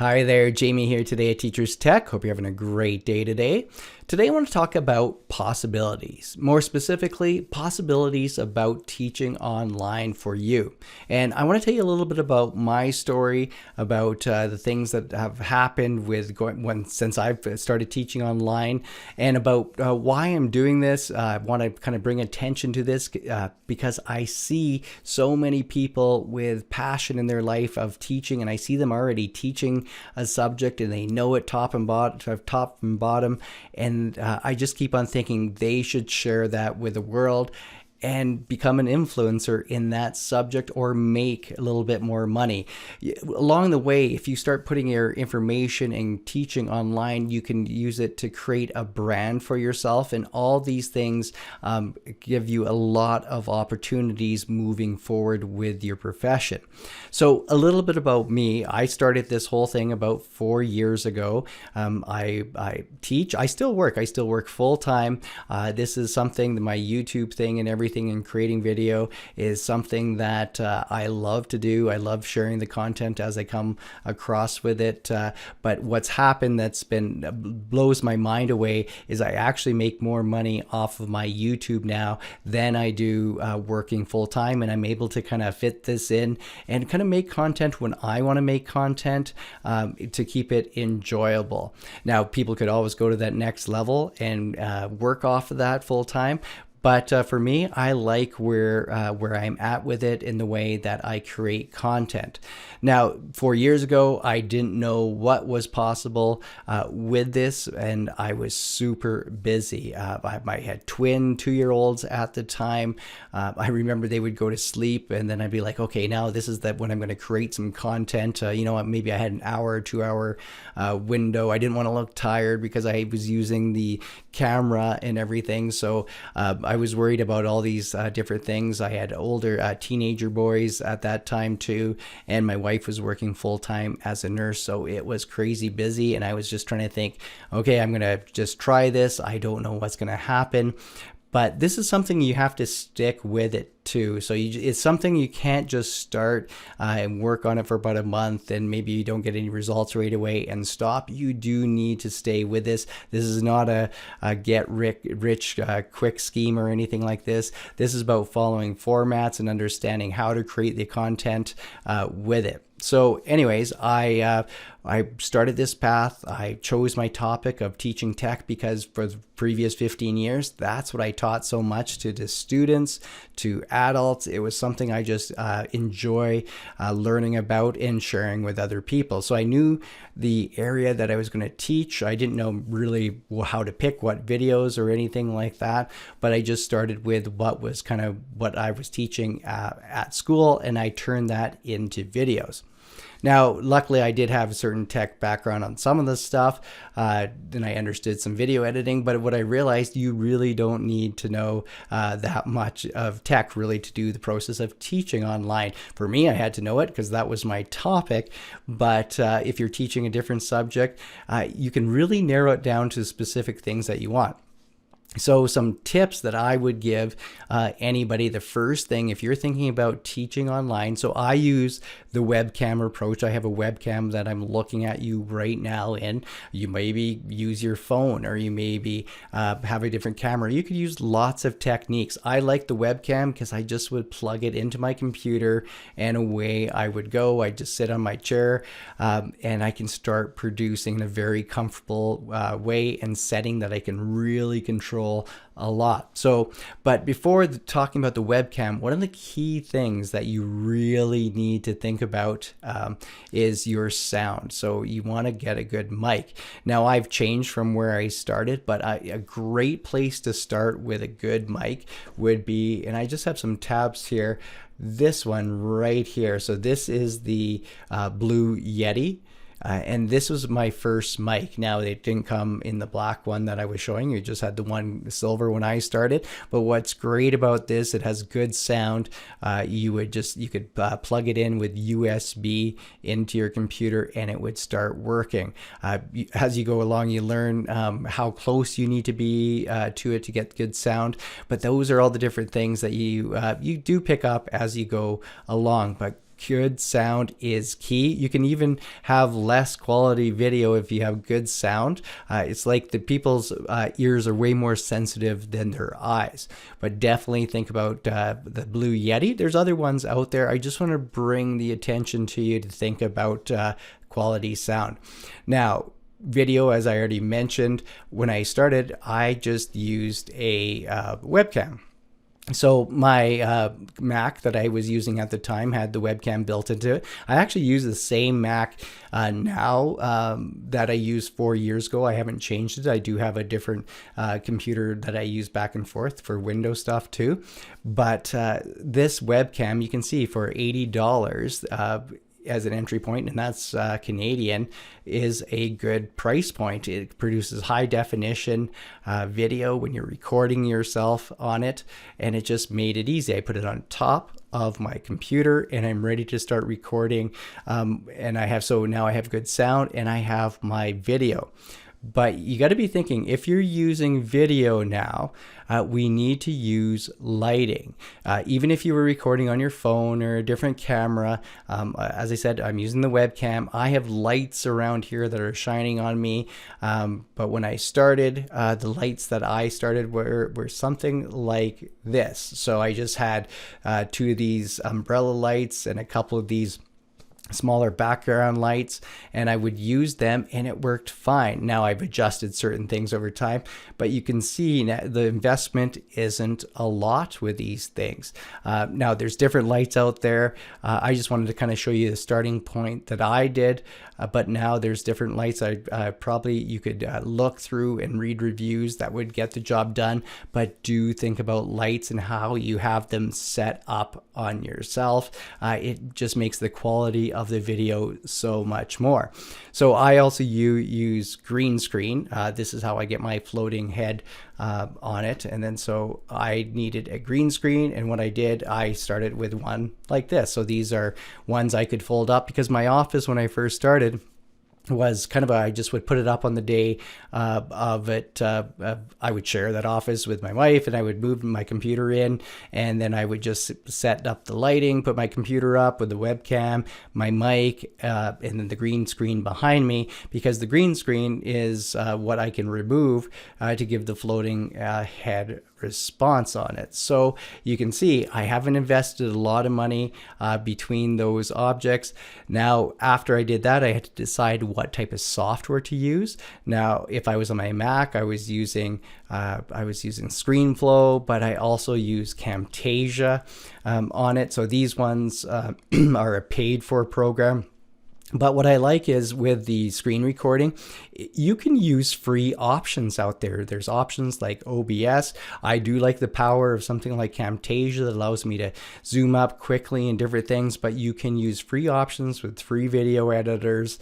Hi there, Jamie here today at Teachers Tech. Hope you're having a great day today. Today I want to talk about possibilities. More specifically, possibilities about teaching online for you. And I want to tell you a little bit about my story, about the things that have happened since I've started teaching online, and about why I'm doing this. I want to kind of bring attention to this because I see so many people with passion in their life of teaching, and I see them already teaching a subject and they know it top and bottom, and I just keep on thinking they should share that with the world and become an influencer in that subject or make a little bit more money. Along the way, if you start putting your information and teaching online, you can use it to create a brand for yourself, and all these things give you a lot of opportunities moving forward with your profession. So a little bit about me. I started this whole thing about 4 years ago. I teach. I still work full time. This is something that my YouTube thing and everything and creating video is something that I love to do. I love sharing the content as I come across with it. But what's happened that's blows my mind away is I actually make more money off of my YouTube now than I do working full time, and I'm able to kind of fit this in and kind of make content when I want to make content to keep it enjoyable. Now, people could always go to that next level and work off of that full time. But for me, I like where I'm at with it in the way that I create content. Now, 4 years ago, I didn't know what was possible with this, and I was super busy. I had twin 2-year-olds at the time. I remember they would go to sleep, and then I'd be like, okay, now this is when I'm going to create some content. Maybe I had an hour or 2 hour window. I didn't want to look tired because I was using the camera and everything. So I was worried about all these different things. I had older teenager boys at that time too, and my wife was working full time as a nurse, so it was crazy busy, and I was just trying to think, okay, I'm gonna just try this. I don't know what's gonna happen. But this is something you have to stick with it too. So it's something you can't just start and work on it for about a month and maybe you don't get any results right away and stop. You do need to stay with this. This is not a get rich quick scheme or anything like this. This is about following formats and understanding how to create the content with it. So anyways, I started this path. I chose my topic of teaching tech because for the previous 15 years, that's what I taught so much to the students, to adults. It was something I just enjoy learning about and sharing with other people. So I knew the area that I was going to teach. I didn't know really how to pick what videos or anything like that, but I just started with what was kind of what I was teaching at school, and I turned that into videos. Now, luckily, I did have a certain tech background on some of this stuff, and I understood some video editing, but what I realized, you really don't need to know that much of tech really to do the process of teaching online. For me, I had to know it because that was my topic, but if you're teaching a different subject, you can really narrow it down to specific things that you want. So some tips that I would give anybody. The first thing, if you're thinking about teaching online, so I use the webcam approach. I have a webcam that I'm looking at you right now in. You maybe use your phone, or you maybe have a different camera. You could use lots of techniques. I like the webcam because I just would plug it into my computer and away I would go. I just sit on my chair and I can start producing in a very comfortable way and setting that I can really control a lot. So, but before talking about the webcam, one of the key things that you really need to think about is your sound. So you want to get a good mic. Now, I've changed from where I started, but a great place to start with a good mic would be, and I just have some tabs here, this one right here. So this is the Blue Yeti. And this was my first mic. Now, it didn't come in the black one that I was showing you. It just had the silver when I started. But what's great about this, it has good sound. You could plug it in with USB into your computer and it would start working. As you go along, you learn how close you need to be to it to get good sound. But those are all the different things that you do pick up as you go along. But good sound is key. You can even have less quality video if you have good sound. It's like the people's ears are way more sensitive than their eyes. But definitely think about the Blue Yeti. There's other ones out there. I just want to bring the attention to you to think about quality sound. Now, video, as I already mentioned, when I started, I just used a webcam. So my Mac that I was using at the time had the webcam built into it. I actually use the same Mac now that I used 4 years ago. I haven't changed it. I do have a different computer that I use back and forth for Windows stuff too. But this webcam, you can see for $80 as an entry point, and that's Canadian, is a good price point. It produces high definition video when you're recording yourself on it, and it just made it easy. I put it on top of my computer and I'm ready to start recording, and now I have good sound and I have my video. But you got to be thinking, if you're using video now, we need to use lighting. Even if you were recording on your phone or a different camera, as I said, I'm using the webcam. I have lights around here that are shining on me. But when I started, the lights that I started were something like this. So I just had 2 of these umbrella lights and a couple of these smaller background lights, and I would use them and it worked fine. Now I've adjusted certain things over time, but you can see the investment isn't a lot with these things. Now there's different lights out there. I just wanted to kind of show you the starting point that I did, but now there's different lights. Probably you could look through and read reviews that would get the job done, but do think about lights and how you have them set up on yourself. It just makes the quality of the video so much more. So I also use green screen. This is how I get my floating head on it. And then so I needed a green screen, and what I did, I started with one like this. So these are ones I could fold up, because my office when I first started was kind of I just would put it up on the day of it. I would share that office with my wife, and I would move my computer in, and then I would just set up the lighting, put my computer up with the webcam, my mic, and then the green screen behind me, because the green screen is what I can remove to give the floating head response on it. So you can see I haven't invested a lot of money between those objects. Now, after I did that, I had to decide what type of software to use. Now, if I was on my Mac, I was using ScreenFlow, but I also use Camtasia on it. So these ones are a paid for program. But what I like is with the screen recording, you can use free options out there. There's options like OBS. I do like the power of something like Camtasia that allows me to zoom up quickly and different things, but you can use free options with free video editors.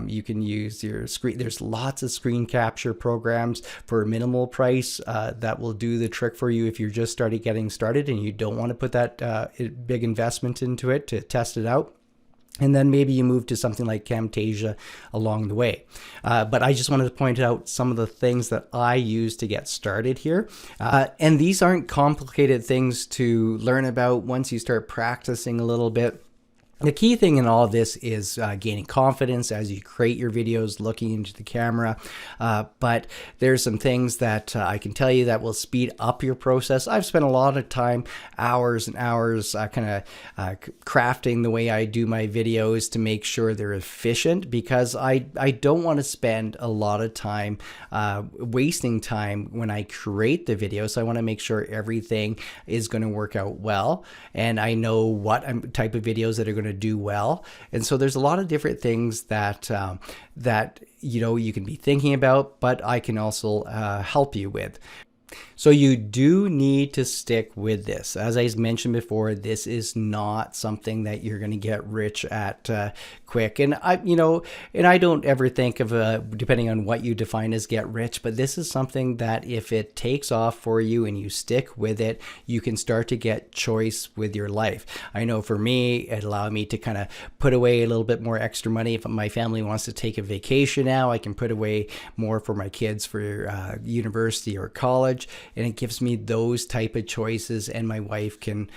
You can use your screen. There's lots of screen capture programs for a minimal price that will do the trick for you if you're just getting started and you don't want to put that big investment into it to test it out. And then maybe you move to something like Camtasia along the way. But I just wanted to point out some of the things that I use to get started here. And these aren't complicated things to learn about once you start practicing a little bit. The key thing in all of this is gaining confidence as you create your videos, looking into the camera. But there's some things that I can tell you that will speed up your process. I've spent a lot of time, hours and hours, crafting the way I do my videos to make sure they're efficient, because I don't want to spend a lot of time wasting time when I create the video. So I want to make sure everything is going to work out well, and I know what type of videos that are going to do well. And so there's a lot of different things that you can be thinking about, but I can also help you with. So you do need to stick with this. As I mentioned before, this is not something that you're going to get rich at quick. And I don't ever think of depending on what you define as get rich, but this is something that if it takes off for you and you stick with it, you can start to get choice with your life. I know for me, it allowed me to kind of put away a little bit more extra money. If my family wants to take a vacation now, I can put away more for my kids for university or college. and it gives me those type of choices, and my wife can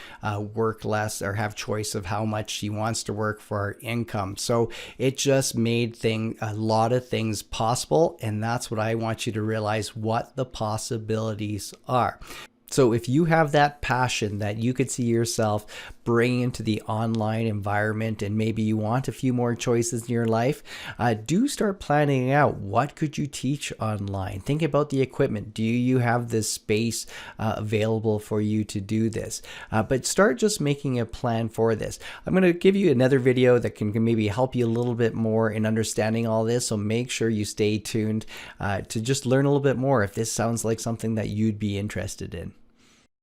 work less or have choice of how much she wants to work for our income. So it just made a lot of things possible, and that's what I want you to realize, what the possibilities are. So if you have that passion that you could see yourself bringing into the online environment, and maybe you want a few more choices in your life, do start planning out, what could you teach online? Think about the equipment. Do you have this space available for you to do this? But start just making a plan for this. I'm going to give you another video that can maybe help you a little bit more in understanding all this. So make sure you stay tuned to just learn a little bit more if this sounds like something that you'd be interested in.